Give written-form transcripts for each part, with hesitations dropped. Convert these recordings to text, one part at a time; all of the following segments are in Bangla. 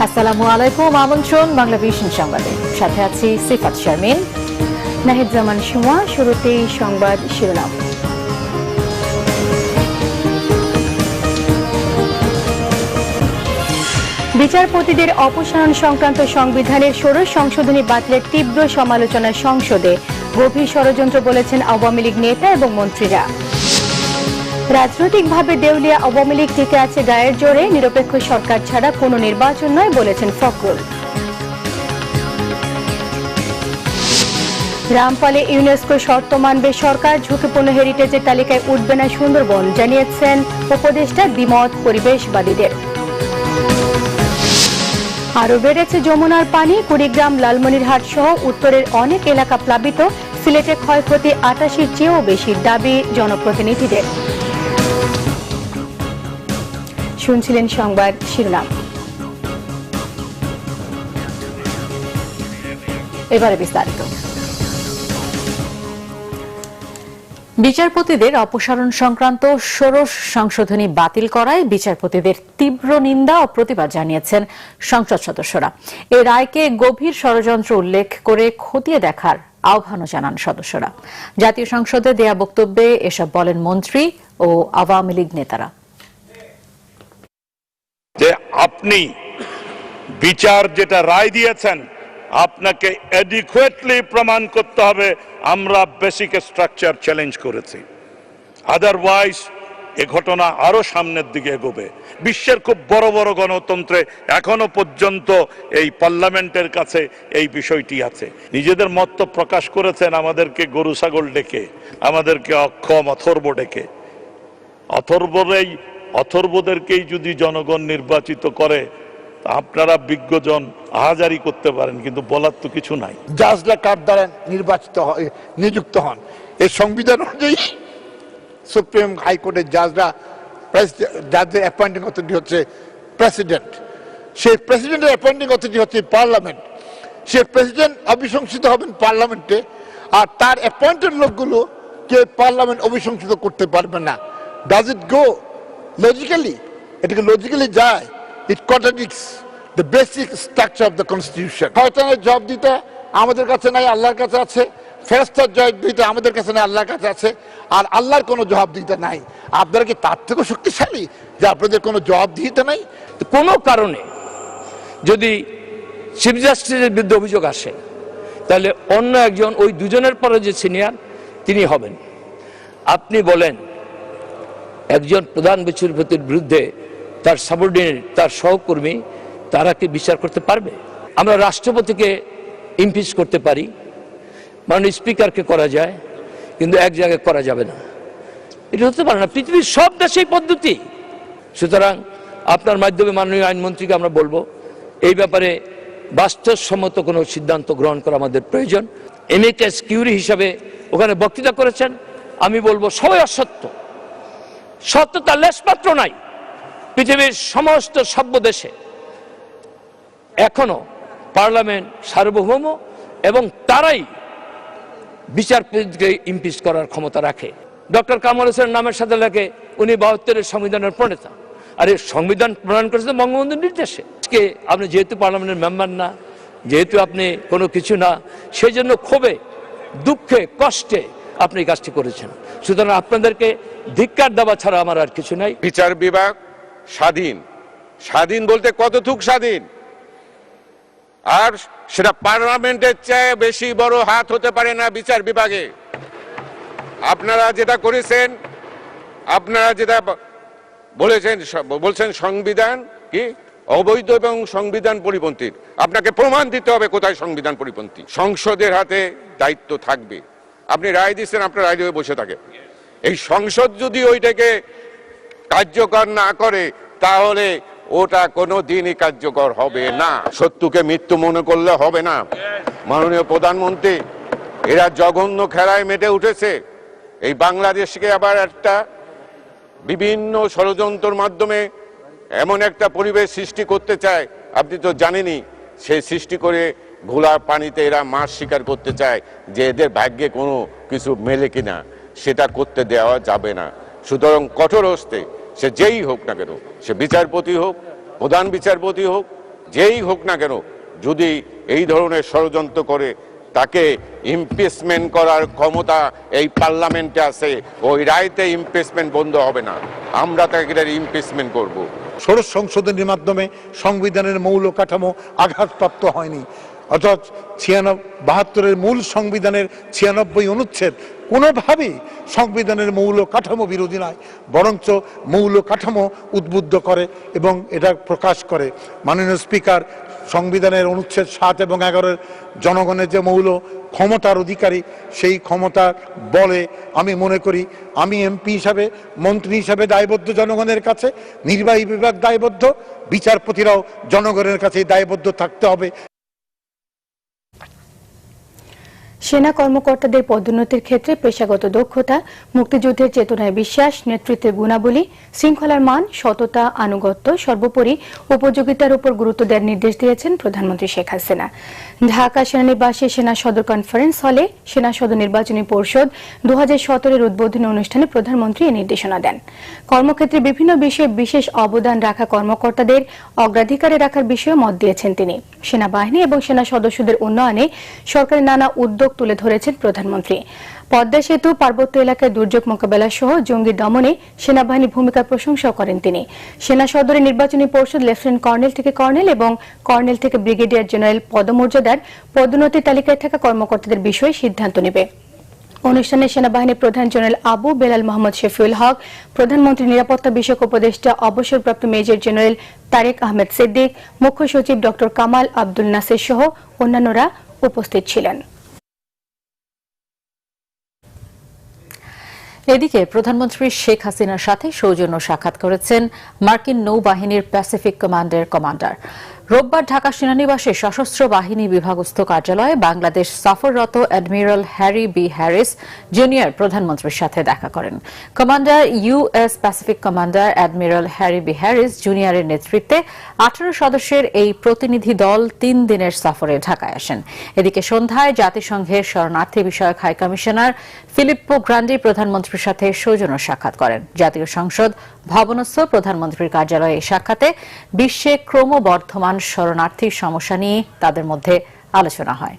আসসালামু আলাইকুম, আমন্ত্রণ বাংলা ভিশন সংবাদে। সাথে আছি সিফাত শারমিন, নাহিদ জামান সুমা। শুরুতেই সংবাদ শিরোনাম। বিচারপতিদের অপসারণ সংক্রান্ত সংবিধানের ষোড়শ সংশোধনী বাতিলের তীব্র সমালোচনা সংসদে। গভীর ষড়যন্ত্র বলেছেন আওয়ামী লীগ নেতা এবং মন্ত্রীরা। রাজনৈতিকভাবে দেউলিয়া আওয়ামী লীগ টিকে আছে গায়ের জোরে, নিরপেক্ষ সরকার ছাড়া কোনো নির্বাচন নয় বলেছেন ফখরুল। রামপালে ইউনেস্কো শর্ত মানবে সরকার, ঝুঁকিপূর্ণ হেরিটেজের তালিকায় উঠবে না সুন্দরবন, জানিয়েছেন উপদেষ্টা। দ্বিমত পরিবেশবাদীদের। আরও বেড়েছে যমুনার পানি, কুড়িগ্রাম, লালমনিরহাট সহ উত্তরের অনেক এলাকা প্লাবিত। সিলেটে ক্ষয়ক্ষতি ৮৮-র চেয়েও বেশি, দাবি জনপ্রতিনিধিদের। শুনছিলেন সংবাদ শিরোনাম। এবারে বিস্তারিত। বিচারপতিদের অপসারণ সংক্রান্ত ষোড়শ সংশোধনী বাতিল করায় বিচারপতিদের তীব্র নিন্দা ও প্রতিবাদ জানিয়েছেন সংসদ সদস্যরা। এই রায়কে গভীর ষড়যন্ত্র উল্লেখ করে খতিয়ে দেখার আহ্বানও জানান সদস্যরা। জাতীয় সংসদে দেয়া বক্তব্যে এসব বলেন মন্ত্রী ও আওয়ামী লীগ নেতারা। যে আপনি বিচার যেটা রায় দিয়েছেন আপনাকে অ্যাডিকুয়েটলি প্রমাণ করতে হবে আমরা বেসিক স্ট্রাকচার চ্যালেঞ্জ করেছি, আদারওয়াইজ এ ঘটনা আরো সামনের দিকে এগোবে। বিশ্বের খুব বড় বড় গণতন্ত্রে এখনো পর্যন্ত এই পার্লামেন্টের কাছে এই বিষয়টি আছে। নিজেদের মত তো প্রকাশ করেছেন, আমাদেরকে গরু ছাগল ডেকে, আমাদেরকে অক্ষম অথর্ব ডেকে। অথর্বদেরকেই যদি জনগণ নির্বাচিত করে, আপনারা বিজ্ঞজন আহাজারি করতে পারেন, কিন্তু বলার তো কিছু নাই। জাজরা কার দ্বারা নিযুক্ত হন, এই সংবিধান অনুযায়ী সুপ্রিম হাইকোর্টের জাজদের অ্যাপয়েন্টিং অথরিটি হচ্ছে প্রেসিডেন্ট। সেই প্রেসিডেন্টের অ্যাপয়েন্টিং অথরিটি হচ্ছে পার্লামেন্ট। সেই প্রেসিডেন্ট অভিশংসিত হবেন পার্লামেন্টে, আর তার অ্যাপয়েন্টেড লোকগুলো কে পার্লামেন্ট অভিশংসিত করতে পারবে না। Does it go logically? এটাকে লজিক্যালি যায়? It contradicts the basic structure of the constitution. শয়তানের জবাব দিতে আমাদের কাছে নাই, আল্লাহর কাছে আছে। ফেরেশতার জবাব দিতে আমাদের কাছে নাই, আল্লাহর কাছে আছে। আর আল্লাহর কোনো জবাব দিতে নাই। আপনারা কি তার থেকেও শক্তিশালী যে আপনাদের কোনো জবাব দিতে নাই? কোনো কারণে যদি চিফ জাস্টিসের বিরুদ্ধে অভিযোগ আসে, তাহলে অন্য একজন ওই দুজনের পরে যে সিনিয়র তিনি হবেন। আপনি বলেন একজন প্রধান বিচারপতির বিরুদ্ধে তার সাবঅর্ডিনেট, তার সহকর্মী, তারা কি বিচার করতে পারবে? আমরা রাষ্ট্রপতিকে ইমপিচ করতে পারি, মাননীয় স্পিকারকে করা যায়, কিন্তু এক জায়গায় করা যাবে না। এটা হতে পারে না, পৃথিবীর সব দেশেই পদ্ধতি। সুতরাং আপনার মাধ্যমে মাননীয় আইনমন্ত্রীকে আমরা বলবো এই ব্যাপারে বাস্তবসম্মত কোনো সিদ্ধান্ত গ্রহণ করা আমাদের প্রয়োজন। এমিকাস কিউরি হিসাবে ওখানে বক্তৃতা করেছেন, আমি বলবো সবাই অসত্য, সত্যতা লেশমাত্র নাই। পৃথিবীর সমস্ত সভ্য দেশে এখনো পার্লামেন্ট সার্বভৌম এবং তারাই বিচারপতিকে ইমপিচ করার ক্ষমতা রাখে। ডক্টর কামাল হোসেনের নামের সাথে লেখে উনি 72-এর সংবিধানের প্রণেতা। আর এই সংবিধান প্রণয়ন করেছে বঙ্গবন্ধুর নির্দেশে। আপনি যেহেতু পার্লামেন্টের মেম্বার না, যেহেতু আপনি কোনো কিছু না, সেই জন্য ক্ষোভে, দুঃখে, কষ্টে আপনি কাজটি করেছেন। সুতরাং আপনাদেরকে ধিক্কার দেওয়া ছাড়া আমার আর কিছু নাই। বিচার বিভাগ স্বাধীন, স্বাধীন বলতে কতটুক স্বাধীন? আর সেটা পার্লামেন্টের চেয়ে বেশি বড় হাত হতে পারে না বিচার বিভাগে। আপনারা যেটা করেছেন, আপনারা যেটা বলছেন সংবিধান কি অবৈধ এবং সংবিধান পরিপন্থী। আপনাকে প্রমাণ দিতে হবে কোথায় সংবিধান পরিপন্থী। সংসদের হাতে দায়িত্ব থাকবে। আপনি রায় দিচ্ছেন, আপনার রায় দিয়ে বসে থাকে। এই সংসদ যদি ওইটাকে কার্যকর না করে তাহলে ওটা কোনো দিনই কার্যকর হবে না। শত্রুকে মৃত্যু মনে করলে হবে না। মাননীয় প্রধানমন্ত্রী, এরা জঘন্য খেলায় মেতে উঠেছে। এই বাংলাদেশকে আবার একটা বিভিন্ন ষড়যন্ত্রের মাধ্যমে এমন একটা পরিবেশ সৃষ্টি করতে চায়, আপনি তো জানেনই। সেই সৃষ্টি করে ঘোলা পানিতে এরা মাছ শিকার করতে চায় যে এদের ভাগ্যে কোনো কিছু মেলে কিনা, সেটা করতে দেওয়া যাবে না। সুতরাং কঠোর হস্তে সে যেই হোক না কেন, সে বিচারপতি হোক, প্রধান বিচারপতি হোক, যেই হোক না কেন যদি এই ধরনের ষড়যন্ত্র করে তাকে ইমপিচমেন্ট করার ক্ষমতা এই পার্লামেন্টে আছে, ওই রায়তে ইমপিচমেন্ট বন্ধ হবে না, আমরা তাকে ইমপিচমেন্ট করব। ষোড়শ সংশোধনীর মাধ্যমে সংবিধানের মৌল কাঠামো আঘাতপ্রাপ্ত হয়নি, অর্থাৎ 72-এর মূল সংবিধানের 96 অনুচ্ছেদ কোনোভাবেই সংবিধানের মৌল কাঠামো বিরোধী নয়, বরঞ্চ মৌল কাঠামো উদ্বুদ্ধ করে এবং এটা প্রকাশ করে। মাননীয় স্পিকার, সংবিধানের অনুচ্ছেদ 7 এবং 11-এর জনগণের যে মৌল ক্ষমতার অধিকারী, সেই ক্ষমতা বলে আমি মনে করি আমি এমপি হিসাবে, মন্ত্রী হিসাবে দায়বদ্ধ জনগণের কাছে, নির্বাহী বিভাগ দায়বদ্ধ, বিচারপতিরাও জনগণের কাছে দায়বদ্ধ থাকতে হবে। সেনা কর্মকর্তাদের পদোন্নতির ক্ষেত্রে পেশাগত দক্ষতা, মুক্তিযুদ্ধের চেতনায় বিশ্বাস, নেতৃত্বের গুণাবলী, শৃঙ্খলার মান, সততা, আনুগত্য, সর্বোপরি উপযোগিতার উপর গুরুত্ব দেওয়ার নির্দেশ দিয়েছেন প্রধানমন্ত্রী শেখ হাসিনা। ঢাকা সেনানিবাসে সেনা সদর কনফারেন্স হলে সেনা সদর নির্বাচনী পরিষদ 2017-এর উদ্বোধনী অনুষ্ঠানে প্রধানমন্ত্রী এই নির্দেশনা দেন। কর্মক্ষেত্রে বিভিন্ন বিষয়ে বিশেষ অবদান রাখা কর্মকর্তাদের অগ্রাধিকারে রাখার বিষয়ে মত দিয়েছেন তিনি। সেনাবাহিনী এবং সেনা সদস্যদের উন্নয়নে সরকারের নানা উদ্যোগ তুলে ধরেছেন প্রধানমন্ত্রী। পদ্মা সেতু, পার্বত্য এলাকায় দুর্যোগ মোকাবেলা সহ জঙ্গি দমনে সেনাবাহিনীর ভূমিকার প্রশংসা করেন তিনি। সেনা সদরের নির্বাচনী পরিষদ লেফটেন্যান্ট কর্নেল থেকে কর্নেল এবং কর্নেল থেকে ব্রিগেডিয়ার জেনারেল পদমর্যাদার পদোন্নতি তালিকায় থাকা কর্মকর্তাদের বিষয়ে সিদ্ধান্ত নেবে। অনুষ্ঠানে সেনাবাহিনীর প্রধান জেনারেল আবু বেলাল মোহাম্মদ শফিউল হক, প্রধানমন্ত্রী নিরাপত্তা বিষয়ক উপদেষ্টা অবসরপ্রাপ্ত মেজর জেনারেল তারেক আহমেদ সিদ্দিক, মুখ্য সচিব ডক্টর কামাল আব্দুল নাসির সহ অন্যান্যরা উপস্থিত ছিলেন। এদিকে প্রধানমন্ত্রী শেখ হাসিনার সাথে সৌজন্য সাক্ষাৎ করেছেন মার্কিন নৌবাহিনীর প্যাসিফিক কমান্ডের কমান্ডার। রোববার ঢাকা সেনানিবাসে সশস্ত্র বাহিনী বিভাগস্থ কার্যালয়ে বাংলাদেশ সফররত admiral Harry B Harris junior প্রধানমন্ত্রীর সাথে দেখা করেন। Commander US Pacific commander admiral Harry B Harris জুনিয়রের নেতৃত্বে 18 সদস্যের এই প্রতিনিধি দল 3 দিনের সফরে ঢাকায় আসেন। এদিকে সন্ধ্যায় জাতিসংঘের শরণার্থী বিষয়ক হাই কমিশনার ফিলিপ্পো গ্রান্ডি প্রধানমন্ত্রীর সাথে সৌজন্য সাক্ষাৎ করেন। জাতীয় সংসদ ভবনস্থ প্রধানমন্ত্রীর কার্যালয়ে এই সাক্ষাতে বিশ্বে ক্রমবর্ধমান শরণার্থীর সমস্যা নিয়ে তাদের মধ্যে আলোচনা হয়।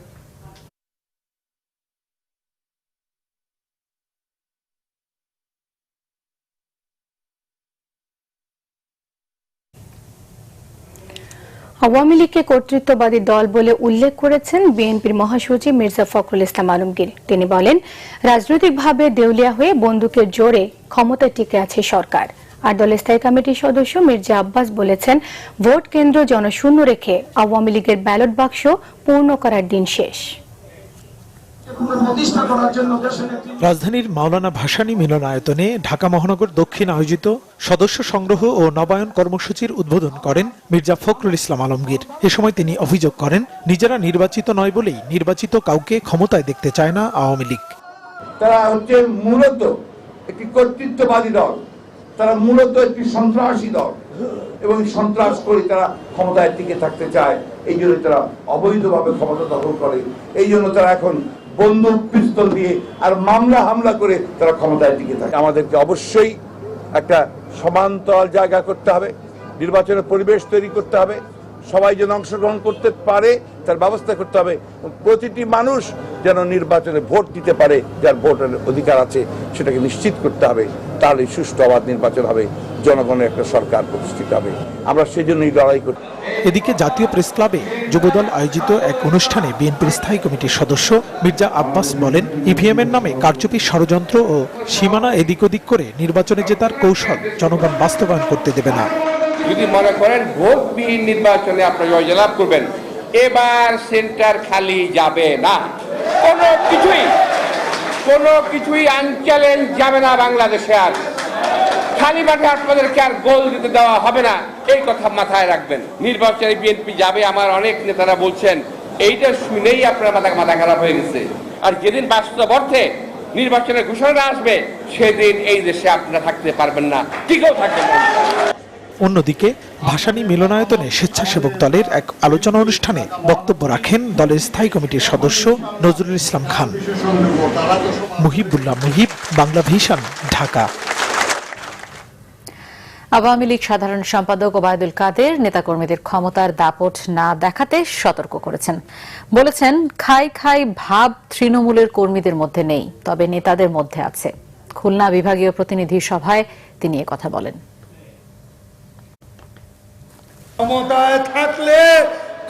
আওয়ামী লীগকে কর্তৃত্ববাদী দল বলে উল্লেখ করেছেন বিএনপির মহাসচিব মির্জা ফখরুল ইসলাম আলমগীর। তিনি বলেন, রাজনৈতিকভাবে দেউলিয়া হয়ে বন্দুকের জোরে ক্ষমতায় টিকে আছে সরকার। আর দলের স্থায়ী কমিটির সদস্য মির্জা আব্বাস বলেছেন, ভোট কেন্দ্র জনশূন্য রেখে আওয়ামী লীগের ব্যালট বাক্স পূর্ণ করার দিন শেষ। রাজধানীর মাওলানা ভাসানী মিলনায়তনে ঢাকা মহানগর দক্ষিণ আয়োজিত সদস্য সংগ্রহ ও নবায়ন কর্মসূচির উদ্বোধন করেন মির্জা ফখরুল ইসলাম আলমগীর। এ সময় তিনি অভিযোগ করেন, নিজেরা নির্বাচিত নয় বলেই নির্বাচিত কাউকে ক্ষমতায় দেখতে চায় না আওয়ামী লীগ। তারা হচ্ছে মূলত একটি কর্তৃত্ববাদী দল, তারা মূলত একটি সন্ত্রাসী দল এবং সন্ত্রাস করে তারা ক্ষমতায় টিকে থাকতে চায়। এই জন্য তারা অবৈধভাবে ক্ষমতা দখল করে। এই জন্য তারা এখন বন্দুক পিস্তল দিয়ে আর মামলা হামলা করে তারা ক্ষমতায় টিকে থাকে। আমাদেরকে অবশ্যই একটা সমান্তরাল জায়গা করতে হবে, নির্বাচনের পরিবেশ তৈরি করতে হবে, সবাই যেন অংশগ্রহণ করতে পারে তার ব্যবস্থা করতে হবে। প্রতিটি মানুষ যেন নির্বাচনে ভোট দিতে পারে, যার ভোটের অধিকার আছে সেটাকে নিশ্চিত করতে হবে। তাহলে সুষ্ঠু অবাধ নির্বাচন হবে, জনগণের একটা সরকার প্রতিষ্ঠিত হবে। আমরা সেই জন্যই লড়াই করি। এদিকে জাতীয় প্রেস ক্লাবে যুবদল আয়োজিত এক অনুষ্ঠানে বিএনপির স্থায়ী কমিটির সদস্য মির্জা আব্বাস বলেন, ইভিএম এর নামে কারচুপির ষড়যন্ত্র ও সীমানা এদিক ওদিক করে নির্বাচনে জেতার কৌশল জনগণ বাস্তবায়ন করতে দেবে না। যদি মনে করেন ভোটবিহীন নির্বাচনে আপনারা জয়লাভ করবেন, এবার সেন্টার খালি যাবে না। কোনো কিছুই আনচ্যালেঞ্জ যাবে না বাংলাদেশে। আর খালি মাঠে আপনাদেরকে আর গোল দিতে দেওয়া হবে না, এই কথা মাথায় রাখবেন। নির্বাচনে বিএনপি যাবে, আমার অনেক নেতারা বলছেন, এইটা শুনেই আপনার মাথা খারাপ হয়ে গেছে। আর যেদিন বাস্তব অর্থে নির্বাচনের ঘোষণা আসবে, সেদিন এই দেশে আপনারা থাকতে পারবেন না, টিকেও থাকবেন না। অন্যদিকে ভাসানী মিলনায়তনে স্বেচ্ছাসেবক দলের এক আলোচনা অনুষ্ঠানে বক্তব্য রাখেন দলের স্থায়ী কমিটির সদস্য নজরুল ইসলাম খান। মুহিবুল্লাহ মুহিব, বাংলা ভিশন, ঢাকা। আওয়ামী লীগ সাধারণ সম্পাদক ওবায়দুল কাদের নেতাকর্মীদের ক্ষমতার দাপট না দেখাতে সতর্ক করেছেন। বলেছেন, খাই খাই ভাব তৃণমূলের কর্মীদের মধ্যে নেই, তবে নেতাদের মধ্যে আছে। খুলনা বিভাগীয় প্রতিনিধি সভায় তিনি কথা বলেন। ক্ষমতায় থাকলে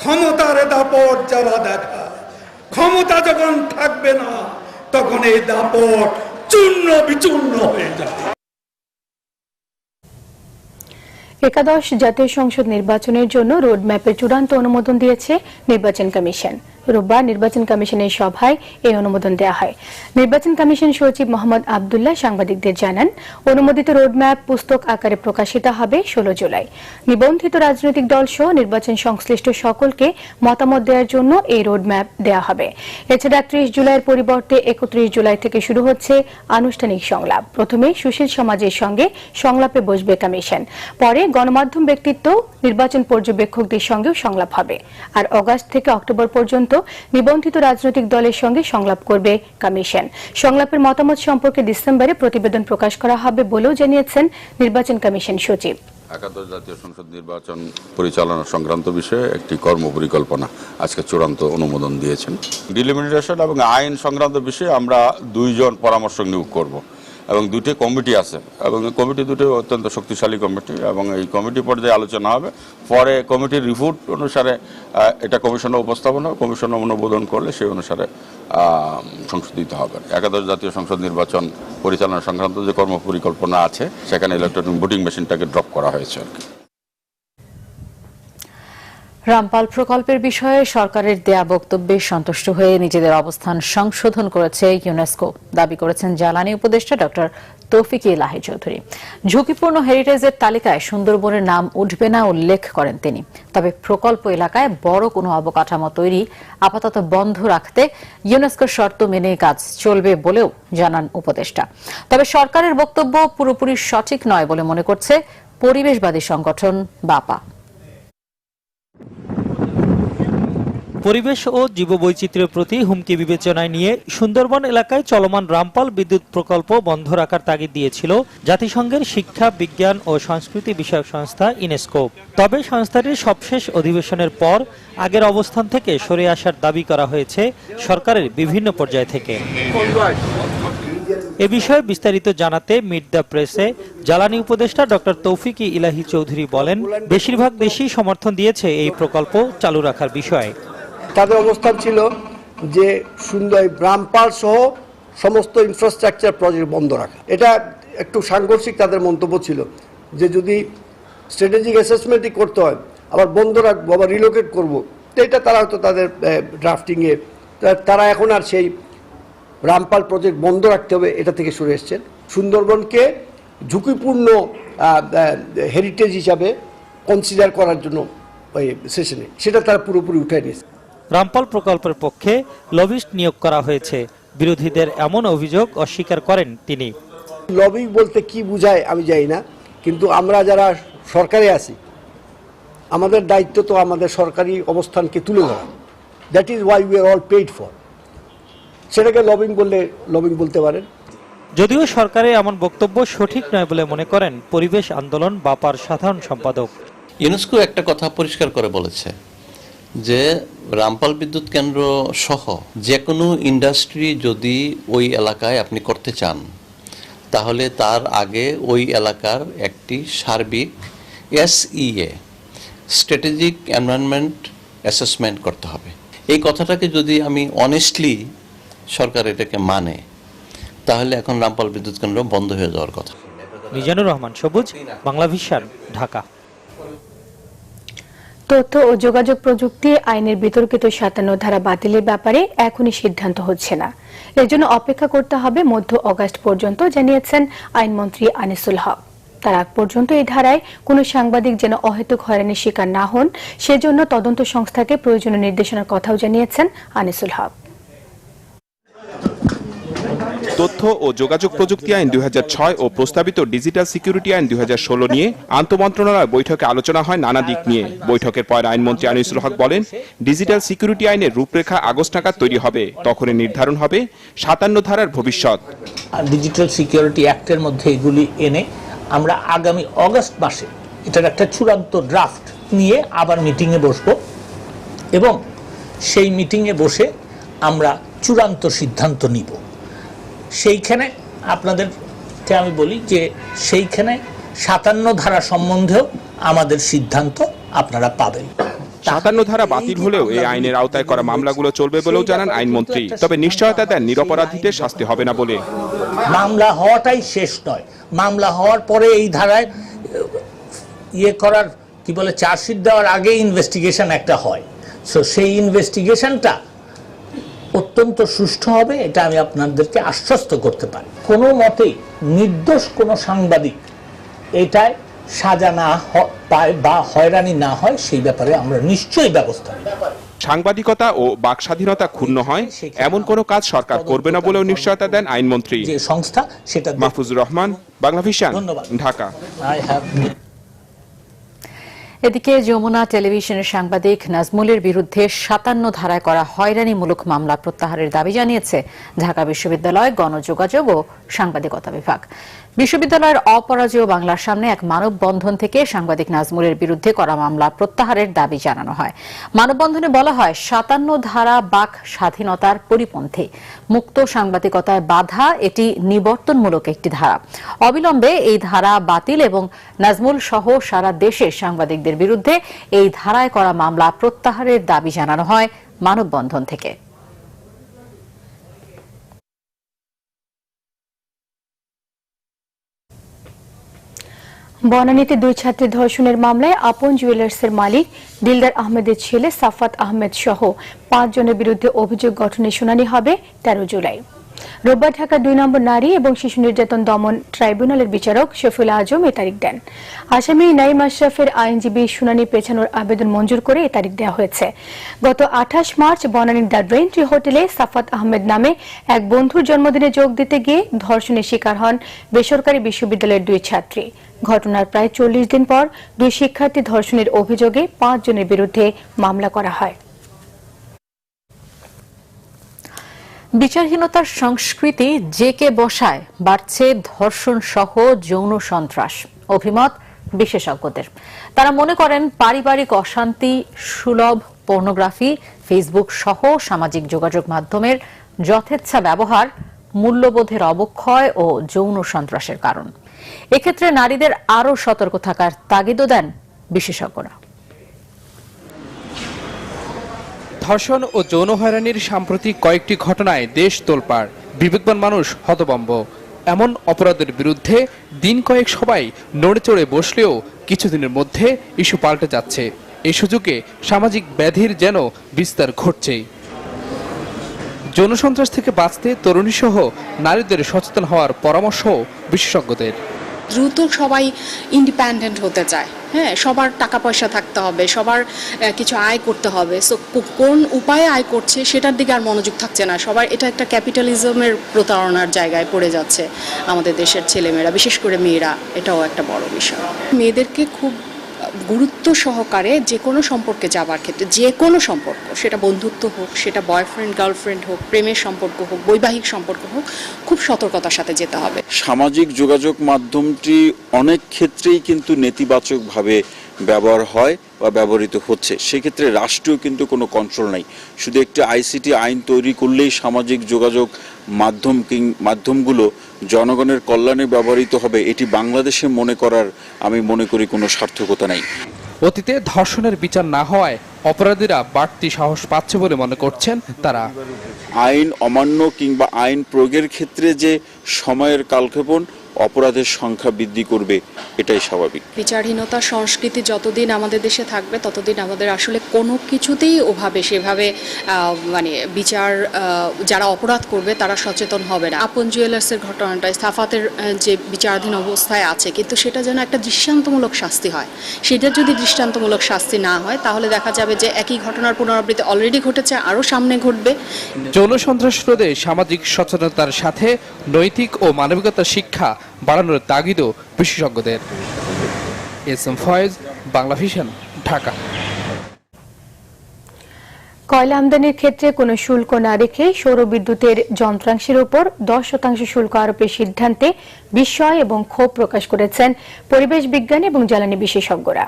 ক্ষমতার দাপট যারা দেখায়, ক্ষমতা যখন থাকবে না তখন এই দাপট চূর্ণ বিচূর্ণ হয়ে যাবে। একাদশ জাতীয় সংসদ নির্বাচনের জন্য রোডম্যাপের চূড়ান্ত অনুমোদন দিয়েছে নির্বাচন কমিশন। রোববার নির্বাচন কমিশনের সভায় এই অনুমোদন দেওয়া হয়। নির্বাচন কমিশন সচিব মোহাম্মদ আবদুল্লাহ সাংবাদিকদের জানান, অনুমোদিত রোডম্যাপ পুস্তক আকারে প্রকাশিত হবে 16 জুলাই। নিবন্ধিত রাজনৈতিক দল সহ নির্বাচন সংশ্লিষ্ট সকলকে মতামত দেওয়ার জন্য এই রোডম্যাপ দেওয়া হবে। এছাড়া 30 জুলাইয়ের পরিবর্তে 31 জুলাই থেকে শুরু হচ্ছে আনুষ্ঠানিক সংলাপ। প্রথমে সুশীল সমাজের সঙ্গে সংলাপে বসবে কমিশন, পরে গণমাধ্যম ব্যক্তিত্ব, নির্বাচন পর্যবেক্ষকদের সঙ্গেও সংলাপ হবে। আর অগাস্ট থেকে অক্টোবর পর্যন্ত নিবন্ধিত রাজনৈতিক দলের সঙ্গে সংলাপ করবে কমিশন। সংলাপের মতামত সম্পর্কে ডিসেম্বরে প্রতিবেদন প্রকাশ করা হবে বলেও জানিয়েছেন নির্বাচন কমিশন সচিব। একাদশ জাতীয় সংসদ নির্বাচন পরিচালনা সংক্রান্ত বিষয়ে একটি কর্মপরিকল্পনা আজকে চূড়ান্ত অনুমোদন দিয়েছেন। ডিলিমিটেশন এবং আইন সংক্রান্ত বিষয়ে আমরা 2 জন পরামর্শক নিয়োগ করব এবং 2টি কমিটি আছে এবং কমিটি দুটো অত্যন্ত শক্তিশালী কমিটি এবং এই কমিটি পর্যায়ে আলোচনা হবে। পরে কমিটির রিপোর্ট অনুসারে এটা কমিশনে উপস্থাপন হবে, কমিশন অনুমোদন করলে সেই অনুসারে সংশোধিত হবে। একাদশ জাতীয় সংসদ নির্বাচন পরিচালনা সংক্রান্ত যে কর্মপরিকল্পনা আছে সেখানে ইলেকট্রনিক ভোটিং মেশিনটাকে ড্রপ করা হয়েছে আর কি। রামপাল প্রকল্পের বিষয়ে সরকারের দেয়া বক্তব্যে সন্তুষ্ট হয়ে নিজেদের অবস্থান সংশোধন করেছে ইউনেস্কো, দাবি করেছেন জ্বালানি উপদেষ্টা ডক্টর তৌফিক ইলাহি চৌধুরী। ঝুঁকিপূর্ণ হেরিটেজের তালিকায় সুন্দরবনের নাম উঠবে না উল্লেখ করেন তিনি। তবে প্রকল্প এলাকায় বড় কোনো অবকাঠামো তৈরি আপাতত বন্ধ রাখতে ইউনেস্কোর শর্ত মেনে কাজ চলবে বলেও জানান উপদেষ্টা। তবে সরকারের বক্তব্য পুরোপুরি সঠিক নয় বলে মনে করছে পরিবেশবাদী সংগঠন বাপা। পরিবেশ ও জীববৈচিত্র্যের প্রতি হুমকি বিবেচনায় নিয়ে সুন্দরবন এলাকায় চলমান রামপাল বিদ্যুৎ প্রকল্প বন্ধ রাখার তাগিদ দিয়েছিল জাতিসংঘের শিক্ষা, বিজ্ঞান ও সংস্কৃতি বিষয়ক সংস্থা ইউনেস্কো। তবে সংস্থাটির সবশেষ অধিবেশনের পর আগের অবস্থান থেকে সরে আসার দাবি করা হয়েছে সরকারের বিভিন্ন পর্যায় থেকে। এ বিষয়ে বিস্তারিত জানাতে মিট দ্য প্রেসে জ্বালানি উপদেষ্টা ডক্টর তৌফিক ইলাহি চৌধুরী বলেন, বেশিরভাগ দেশই সমর্থন দিয়েছে এই প্রকল্প চালু রাখার বিষয়ে। তাদের অবস্থান ছিল যে সুন্দর রামপাল সহ সমস্ত ইনফ্রাস্ট্রাকচার প্রজেক্ট বন্ধ রাখা। এটা একটু সাংঘর্ষিক তাদের মন্তব্য ছিল যে যদি স্ট্র্যাটেজিক অ্যাসেসমেন্টই করতে হয় আবার বন্ধ রাখবো আবার রিলোকেট করবো, তো এটা তারা হয়তো তাদের ড্রাফটিংয়ে তারা এখন আর সেই রামপাল প্রজেক্ট বন্ধ রাখতে হবে এটা থেকে সরে এসছেন। সুন্দরবনকে ঝুঁকিপূর্ণ হেরিটেজ হিসাবে কনসিডার করার জন্য ওই সেশনে সেটা তারা পুরোপুরি উঠায় নিয়েছে। রামপাল প্রকল্পের পক্ষে লবিস্ট নিয়োগ করা হয়েছে। বিরোধীদের এমন অভিযোগ অস্বীকার করেন তিনি। লবি বলতে কি বুঝায় আমি জানি না, কিন্তু আমরা যারা সরকারে আছি আমাদের দায়িত্ব তো আমাদের সরকারি অবস্থানকে তুলে ধরা। That is why we are all paid for. সেটাকে লবিং বললে লবিং বলতে পারেন। যদিও সরকারের এমন বক্তব্য সঠিক নয় বলে মনে করেন পরিবেশ আন্দোলন বাপার সাধারণ সম্পাদক। ইউনেস্কো একটা কথা পরিষ্কার করে বলেছে যে রামপাল বিদ্যুৎ কেন্দ্র সহ যে কোনো ইন্ডাস্ট্রি যদি ওই এলাকায় আপনি করতে চান তাহলে তার আগে ওই এলাকার একটি সার্বিক SEA স্ট্র্যাটেজিক এনভায়রনমেন্ট অ্যাসেসমেন্ট করতে হবে। এই কথাটাকে যদি আমি অনেস্টলি সরকার এটাকে মানে তাহলে এখন রামপাল বিদ্যুৎ কেন্দ্র বন্ধ হয়ে যাওয়ার কথা। মিজানুর রহমান সবুজ, বাংলা ভিশন, ঢাকা। তথ্য ও যোগাযোগ প্রযুক্তি আইনের বিতর্কিত 57 ধারা বাতিলের ব্যাপারে এখনই সিদ্ধান্ত হচ্ছে না। এর জন্য অপেক্ষা করতে হবে মধ্য অগাস্ট পর্যন্ত, জানিয়েছেন আইনমন্ত্রী আনিসুল হক। তার আগ পর্যন্ত এই ধারায় কোনো সাংবাদিক যেন অহেতুক হয়রানির শিকার না হন সেজন্য তদন্ত সংস্থাকে প্রয়োজনীয় নির্দেশনার কথাও জানিয়েছেন আনিসুল হক। তথ্য ও যোগাযোগ প্রযুক্তি আইন 2006 ও প্রস্তাবিত ডিজিটাল সিকিউরিটি আইন 2016 নিয়ে আন্তঃমন্ত্রণালয় বৈঠকে আলোচনা হয় নানা দিক নিয়ে। বৈঠকের পর আইনমন্ত্রী আনিসুল হক বলেন, ডিজিটাল সিকিউরিটি আইনের রূপরেখা আগস্ট নাগাদ তৈরি হবে, তখনই নির্ধারণ হবে 57 ধারার ভবিষ্যৎ। ডিজিটাল সিকিউরিটি অ্যাক্টের মধ্যে এগুলি এনে আমরা আগামী অগস্ট মাসে এটার একটা চূড়ান্ত ড্রাফট নিয়ে আবার মিটিংয়ে বসবো এবং সেই মিটিংয়ে বসে আমরা চূড়ান্ত সিদ্ধান্ত নিব। সেইখানে আপনাদেরকে আমি বলি যে সেইখানে 57 ধারা সম্বন্ধেও আমাদের সিদ্ধান্ত আপনারা পাবেন। 57 ধারা বাতিল হলেও এই আইনের আওতায় করা মামলাগুলো চলবে বলেও জানান আইনমন্ত্রী। তবে নিশ্চয়তা দেন নিরপরাধীদের শাস্তি হবে না বলে। মামলা হওয়াটাই শেষ নয়, মামলা হওয়ার পরে এই ধারায় করার কি বলে চার্জশিট দেওয়ার আগে ইনভেস্টিগেশন একটা হয়, সো সেই ইনভেস্টিগেশনটা অত্যন্ত সুষ্ঠু হবে, এটা আমি আপনাদেরকে আশ্বস্ত করতে পারি। কোনো মতেই নির্দোষ কোনো সাংবাদিক এটায় সাজা না পায় বা হয়রানি না হয় সেই ব্যাপারে আমরা নিশ্চয়ই ব্যবস্থা নেব। সাংবাদিকতা ও বাক স্বাধীনতা ক্ষুণ্ণ হয় এমন কোনো কাজ সরকার করবে না বলেও নিশ্চয়তা দেন আইনমন্ত্রী। যে সংস্থা সেটা মাহফুজুর রহমান, বাংলাভিশন, ঢাকা। এদিকে যমুনা টেলিভিশনের সাংবাদিক নাজমুলের বিরুদ্ধে 57 ধারায় করা হয়রানিমূলক মামলা প্রত্যাহারের দাবি জানিয়েছে ঢাকা বিশ্ববিদ্যালয় গণযোগাযোগ ও সাংবাদিকতা বিভাগ। বিশ্ববিদ্যালয়ের অপরাজেয় বাংলার সামনে এক মানববন্ধন থেকে সাংবাদিক নাজমুলের বিরুদ্ধে করা মামলা প্রত্যাহারের দাবি জানানো হয়। মানববন্ধনে বলা হয় 57 ধারা বাক স্বাধীনতার পরিপন্থী, মুক্ত সাংবাদিকতায় বাধা, এটি নিবর্তনমূলক একটি ধারা। অবিলম্বে এই ধারা বাতিল এবং নাজমুল সহ সারা দেশের সাংবাদিকদের বিরুদ্ধে এই ধারায় করা মামলা প্রত্যাহারের দাবি জানানো হয় মানববন্ধন থেকে। বনানীতে 2 ছাত্রীর ধর্ষণের মামলায় আপন জুয়েলার্সের মালিক দিলদার আহমেদের ছেলে সাফাত আহমেদ সহ 5 জনের বিরুদ্ধে অভিযোগ গঠনের শুনানি হবে 13 জুলাই। রোববার ঢাকা 2 নম্বর নারী এবং শিশু নির্যাতন দমন ট্রাইব্যুনালের বিচারক শফিউল আজম এ তারিখ দেন। আসামি নাইম আশরাফের আইনজীবী শুনানি পেছানোর আবেদন মঞ্জুর করে এ তারিখ দেওয়া হয়েছে। গত 28 মার্চ বনানীর দ্য রেইনট্রি হোটেলে সাফাত আহমেদ নামে এক বন্ধুর জন্মদিনে যোগ দিতে গিয়ে ধর্ষণের শিকার হন বেসরকারি বিশ্ববিদ্যালয়ের 2 ছাত্রী। ঘটনার প্রায় 40 দিন পর 2 শিক্ষার্থী ধর্ষণের অভিযোগে 5 জনের বিরুদ্ধে মামলা করা হয়। বিচারহীনতার সংস্কৃতি জেকে বসায় বাড়ছে ধর্ষণ সহ যৌন সন্ত্রাস, অভিমত বিশেষজ্ঞদের। তারা মনে করেন পারিবারিক অশান্তি, সুলভ পর্নোগ্রাফি, ফেসবুক সহ সামাজিক যোগাযোগ মাধ্যমের যথেচ্ছা ব্যবহার, মূল্যবোধের অবক্ষয় ও যৌন সন্ত্রাসের কারণ। এক্ষেত্রে নারীদের আরও সতর্ক থাকার তাগিদও দেন বিশেষজ্ঞরা। ধর্ষণ ও যৌন হয়রানির সাম্প্রতিক কয়েকটি ঘটনায় দেশ তোলপাড়, বিবেকবান মানুষ হতভম্ব। এমন অপরাধের বিরুদ্ধে দিন কয়েক সবাই নড়ে চড়ে বসলেও কিছুদিনের মধ্যে ইস্যু পাল্টে যাচ্ছে। এই সুযোগে সামাজিক ব্যাধির যেন বিস্তার ঘটছেই। যৌন সন্ত্রাস থেকে বাঁচতে তরুণী সহ নারীদের সচেতন হওয়ার পরামর্শ বিশেষজ্ঞদের। দ্রুত সবাই ইন্ডিপেন্ডেন্ট হতে চায়, হ্যাঁ, সবার টাকা পয়সা থাকতে হবে, সবার কিছু আয় করতে হবে। সো কোন উপায়ে আয় করছে সেটার দিকে আর মনোযোগ থাকছে না সবার। এটা একটা ক্যাপিটালিজমের প্রতারণার জায়গায় পড়ে যাচ্ছে আমাদের দেশের ছেলেমেয়েরা, বিশেষ করে মেয়েরা। এটাও একটা বড় বিষয়। মেয়েদেরকে খুব গুরুত্ব সহকারে যে কোনো সম্পর্কে যাবার ক্ষেত্রে, যে কোনো সম্পর্ক, সেটা বন্ধুত্ব হোক, সেটা বয়ফ্রেন্ড গার্লফ্রেন্ড হোক, প্রেমের সম্পর্ক হোক, বৈবাহিক সম্পর্ক হোক, খুব সতর্কতার সাথে যেতে হবে। সামাজিক যোগাযোগ মাধ্যমটি অনেক ক্ষেত্রেই কিন্তু নেতিবাচকভাবে ব্যবহার হয় বা ব্যবহৃত হচ্ছে। সেক্ষেত্রে রাষ্ট্রীয় কিন্তু কোনো কন্ট্রোল নাই। শুধু একটি আইসিটি আইন তৈরি করলেই সামাজিক যোগাযোগ মাধ্যমগুলো জনগণের কল্যাণে ব্যবহৃত হবে, এটি বাংলাদেশে মনে করার আমি মনে করি কোনো সার্থকতা নাই। অতীতে ধর্ষণের বিচার না হওয়ায় অপরাধীরা বাড়তি সাহস পাচ্ছে বলে মনে করছেন তারা। আইন অমান্য কিংবা আইন প্রয়োগের ক্ষেত্রে যে সময়ের কালক্ষেপণ অপরাধের সংখ্যা বৃদ্ধি করবে, এটাই স্বাভাবিক। বিচারহীনতা সংস্কৃতি যতদিন আমাদের দেশে থাকবে ততদিন আমাদের আসলে কোনো কিছুতেই সেভাবে বিচার, যারা অপরাধ করবে তারা সচেতন হবে না। আপন জুয়েলার্সের ঘটনাটায় সাফাতের যে বিচারাধীন অবস্থায় আছে, কিন্তু সেটা যেন একটা দৃষ্টান্তমূলক শাস্তি হয়। সেটা যদি দৃষ্টান্তমূলক শাস্তি না হয় তাহলে দেখা যাবে যে একই ঘটনার পুনরাবৃত্তি অলরেডি ঘটেছে, আরও সামনে ঘটবে। যৌন সন্ত্রাস রোধে সামাজিক সচেতনতার সাথে নৈতিক ও মানবিকতার শিক্ষা বাড়ানোর তাগিদও বিশেষজ্ঞদের। S M Foyez, Banglavision, Dhaka. কয়লা আমদানির ক্ষেত্রে কোনো শুল্ক না রেখে সৌর বিদ্যুতের যন্ত্রাংশের উপর 10% শুল্ক আরোপের সিদ্ধান্তে বিস্ময় এবং ক্ষোভ প্রকাশ করেছেন পরিবেশ বিজ্ঞানী এবং জ্বালানি বিশেষজ্ঞরা।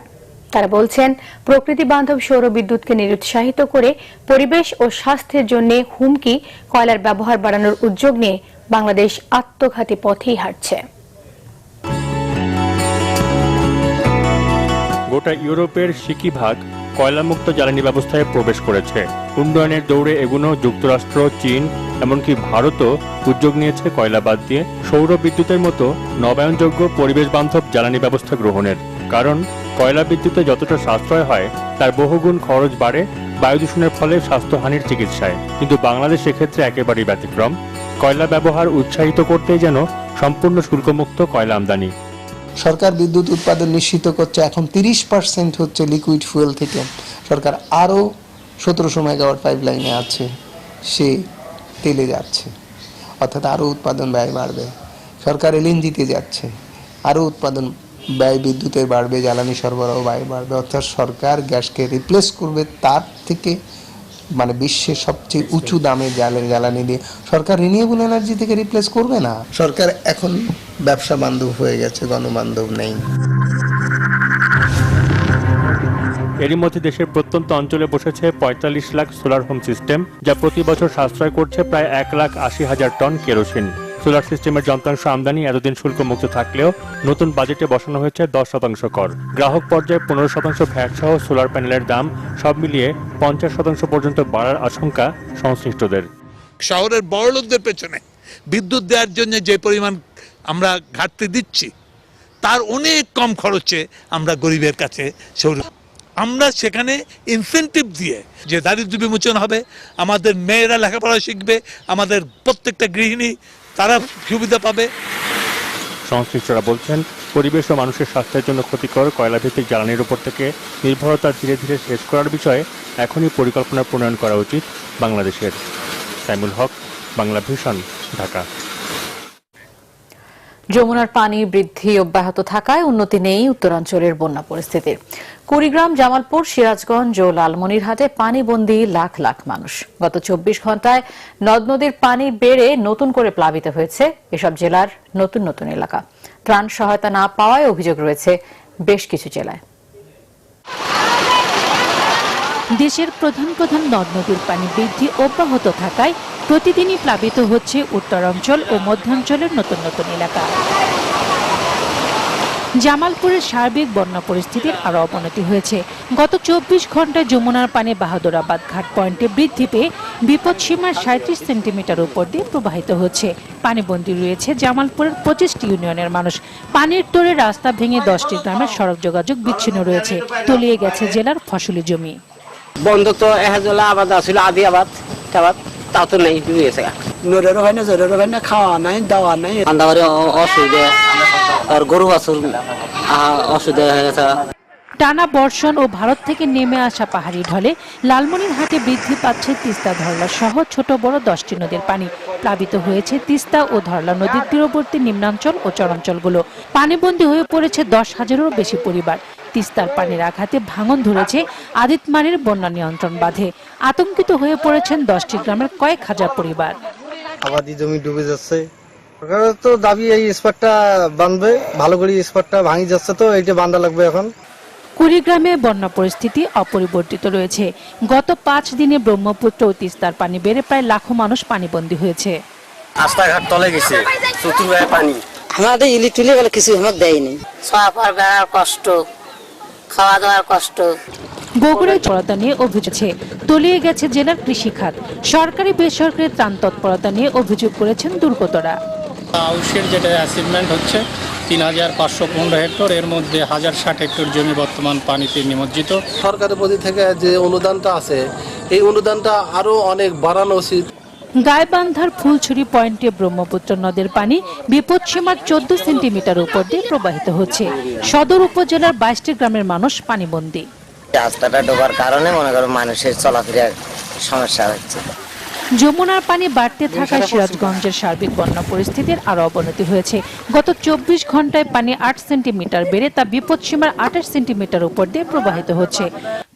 তারা বলছেন, প্রকৃতি বান্ধব সৌর বিদ্যুৎকে নিরুৎসাহিত করে পরিবেশ ও স্বাস্থ্যের জন্য হুমকি কয়লার ব্যবহার বাড়ানোর উদ্যোগ নিয়ে বাংলাদেশ আত্মঘাতী পথেই হাঁটছে। গোটা ইউরোপের সিকিভাগ কয়লামুক্ত জ্বালানি ব্যবস্থায় প্রবেশ করেছে। উন্নয়নের দৌড়ে এগুনো যুক্তরাষ্ট্র, চীন, এমনকি ভারতও উদ্যোগ নিয়েছে কয়লা বাদ দিয়ে সৌর বিদ্যুতের মতো নবায়নযোগ্য পরিবেশ বান্ধব জ্বালানি ব্যবস্থা গ্রহণের। কারণ কয়লা বিদ্যুতে যতটা সাশ্রয় হয় তার বহুগুণ খরচ বাড়ে বায়ু দূষণের ফলে স্বাস্থ্যহানির চিকিৎসায়। কিন্তু বাংলাদেশ এক্ষেত্রে একেবারেই ব্যতিক্রম। কয়লা ব্যবহার উৎসাহিত করতেই যেন সম্পূর্ণ শুল্কমুক্ত কয়লা আমদানি। সরকার বিদ্যুৎ উৎপাদন নিশ্চিত করছে, এখন 30% হচ্ছে লিকুইড ফুয়েল থেকে। সরকার আরও 1700 মেগাওয়াট পাইপলাইনে আছে, সে তেলে যাচ্ছে, অর্থাৎ আরও উৎপাদন ব্যয় বাড়বে। সরকার এলএনজিতে যাচ্ছে, আরও উৎপাদন ব্যয় বিদ্যুতের বাড়বে, জ্বালানি সরবরাহ ব্যয় বাড়বে। অর্থাৎ সরকার গ্যাসকে রিপ্লেস করবে তার থেকে বিশ্বের সবচেয়ে উঁচু দামে জ্বালানি দিয়ে। সরকার রিনিউয়েবল এনার্জি থেকে রিপ্লেস করবে না। সরকার এখন ব্যবসা বান্ধব হয়ে গেছে, গণবান্ধব নেই। এরই মধ্যে দেশের প্রত্যন্ত অঞ্চলে বসেছে 45 লাখ সোলার হোম সিস্টেম, যা প্রতি বছর সাশ্রয় করছে প্রায় 1,80,000 টন কেরোসিন। সোলার সিস্টেমের যন্ত্রাংশ আমদানি এতদিন শুল্ক মুক্ত থাকলেও নতুন বাজেটে বসানো হয়েছে 10% কর। গ্রাহক পর্যায়ে 15% ভ্যাট সহ সোলার প্যানেলের দাম সব মিলিয়ে 50% পর্যন্ত বাড়ার আশঙ্কা সংশ্লিষ্টদের। শহরের বড় লোকদের পেছনে বিদ্যুৎ দেওয়ার জন্য যে পরিমাণ আমরা ঘাটতি দিচ্ছি তার অনেক কম খরচে আমরা গরিবের কাছে সৌর, আমরা সেখানে ইনসেন্টিভ দিয়ে যে দারিদ্র্য বিমোচন হবে, আমাদের মেয়েরা লেখাপড়া শিখবে, আমাদের প্রত্যেকটা গৃহিণী তারা সুবিধা পাবে। সংশ্লিষ্টরা বলছেন, পরিবেশ ও মানুষের স্বাস্থ্যের জন্য ক্ষতিকর কয়লাভিত্তিক জ্বালানির উপর থেকে নির্ভরতা ধীরে ধীরে শেষ করার বিষয়ে এখনই পরিকল্পনা প্রণয়ন করা উচিত বাংলাদেশের। সাইমুল হক, বাংলা ভিশন, ঢাকা। যমুনার পানি বৃদ্ধি অব্যাহত থাকায় উন্নতি নেই উত্তরাঞ্চলের বন্যা পরিস্থিতির। কুড়িগ্রাম, জামালপুর, সিরাজগঞ্জ ও লালমনিরহাটে পানিবন্দী লাখ লাখ মানুষ। গত 24 ঘন্টায় নদ নদীর পানি বেড়ে নতুন করে প্লাবিত হয়েছে এসব জেলার নতুন নতুন এলাকা। ত্রাণ সহায়তা না পাওয়ায় অভিযোগ রয়েছে বেশ কিছু জেলায়। দেশের প্রধান প্রধান নদ নদীর পানি বৃদ্ধি অব্যাহত থাকায় প্রতিদিনই প্লাবিত হচ্ছে উত্তরাঞ্চল ও মধ্যাঞ্চলের নতুন নতুন এলাকা। জামালপুরের সার্বিক বন্যা পরিস্থিতির আরও অবনতি হয়েছে। গত 24 ঘন্টায় যমুনার পানি বাহাদুরাবাদ ঘাট পয়েন্টে বৃদ্ধি পেয়ে বিপদসীমার 37 সেন্টিমিটার উপর দিয়ে প্রবাহিত হচ্ছে। পানিবন্দী রয়েছে জামালপুরের 25টি ইউনিয়নের মানুষ। পানির তোড়ে রাস্তা ভেঙে 10টি গ্রামের সড়ক যোগাযোগ বিচ্ছিন্ন রয়েছে। তলিয়ে গেছে জেলার ফসলি জমি। বন্ধ তো এহাজলা আবাদ আছিল, আদি আবাদ তাও তো নেই, নরেরও হয় না, জোরেরও হয় না, খাওয়া নাই, দাওয়া নাই, আন্দাবারে অসুবিধা, আর গরু বাছুর অসুবিধা হয়ে গেছে। টানা বর্ষণ ও ভারত থেকে নেমে আসা পাহাড়ি ঢলে লালমনিরহাটে বৃদ্ধি পাচ্ছে তিস্তা, ধরলা সহ ছোট বড় 10টি নদীর পানি। প্লাবিত হয়েছে তিস্তা ও ধরলা নদীর তীরবর্তী নিম্নাঞ্চল ও চরাঞ্চলগুলো। পানিবন্দী হয়ে পড়েছে 10,000-এরও বেশি পরিবার। তিস্তার পানির আঘাতে ভাঙন ধরেছে আদিতমারির বন্যা নিয়ন্ত্রণ বাঁধে। আতঙ্কিত হয়ে পড়েছেন 10টি গ্রামের কয়েক হাজার পরিবার। আবাদি জমি ডুবে যাচ্ছে, সরকারের তো দাবি এই স্পটটা বাঁধবে, ভালো করে স্পটটা ভাঙি যাচ্ছে, তো এইটা বাঁধা লাগবে এখন। কুড়িগ্রামে বন্যা পরিস্থিতি অপরিবর্তিত রয়েছে। গত 5 দিনে ব্রহ্মপুত্র ও তিস্তার পানি বেড়ে প্রায় লাখো মানুষ পানিবন্দী হয়েছে। রাস্তাঘাট তলে গেছে, চতুর্দিকে পানি। আমাদের ইলেকট্রিক বলে কিছু আমাদের দেয়নি, সফর বেড়ার কষ্ট, খাওয়া দাওয়ার কষ্ট। বগুড়ায় তৎপরতা নিয়ে অভিযোগ, তলিয়ে গেছে জেলার কৃষিখাত। সরকারি বেসরকারি ত্রাণ তৎপরতা নিয়ে অভিযোগ করেছেন দুর্গতরা। আউশের যেটা অ্যাসিভমেন্ট হচ্ছে 3,515 হেক্টর, এর মধ্যে 1,060 হেক্টর জমি বর্তমান পানিতে নিমজ্জিত। সরকারের প্রতি থেকে যে অনুদানটা আছে, এই অনুদানটা আরো অনেক বাড়ানো উচিত। গাইবান্ধার ফুলছড়ি পয়েন্টে ব্রহ্মপুত্র নদের পানি বিপদসীমার 14 সেন্টিমিটার উপর দিয়ে প্রবাহিত হচ্ছে। সদর উপজেলার 22টি গ্রামের মানুষ পানিবন্দী। রাস্তাটা ডোবার কারণে মনে করো মানুষের চলাফেরার সমস্যা হচ্ছে। যমুনার পানি বাড়তে থাকায় সিরাজগঞ্জের সার্বিক বন্যা পরিস্থিতির আরও অবনতি হয়েছে। গত 24 ঘন্টায় পানি 8 সেন্টিমিটার বেড়ে তা বিপদসীমার 28 সেন্টিমিটার উপর দিয়ে প্রবাহিত হচ্ছে।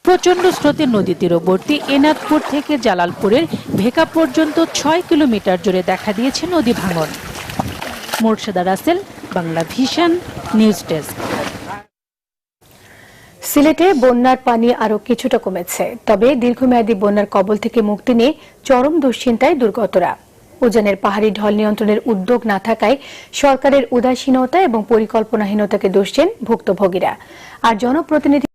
প্রচণ্ড স্রোতে নদী তীরবর্তী এনাদপুর থেকে জালালপুরের ভেকা পর্যন্ত 6 কিলোমিটার জুড়ে দেখা দিয়েছে নদী ভাঙন। Morsheda Rasel, Bangla Vision, news desk. সিলেটে বন্যার পানি আরো কিছুটা কমেছে, তবে দীর্ঘমেয়াদী বন্যার কবল থেকে মুক্তি নিয়ে চরম দুশ্চিন্তায় দুর্গতরা। উজানের পাহাড়ি ঢল নিয়ন্ত্রণের উদ্যোগ না থাকায় সরকারের উদাসীনতা এবং পরিকল্পনাহীনতাকে দোষ দেন ভুক্তভোগীরা। আর জনপ্রতিনিধি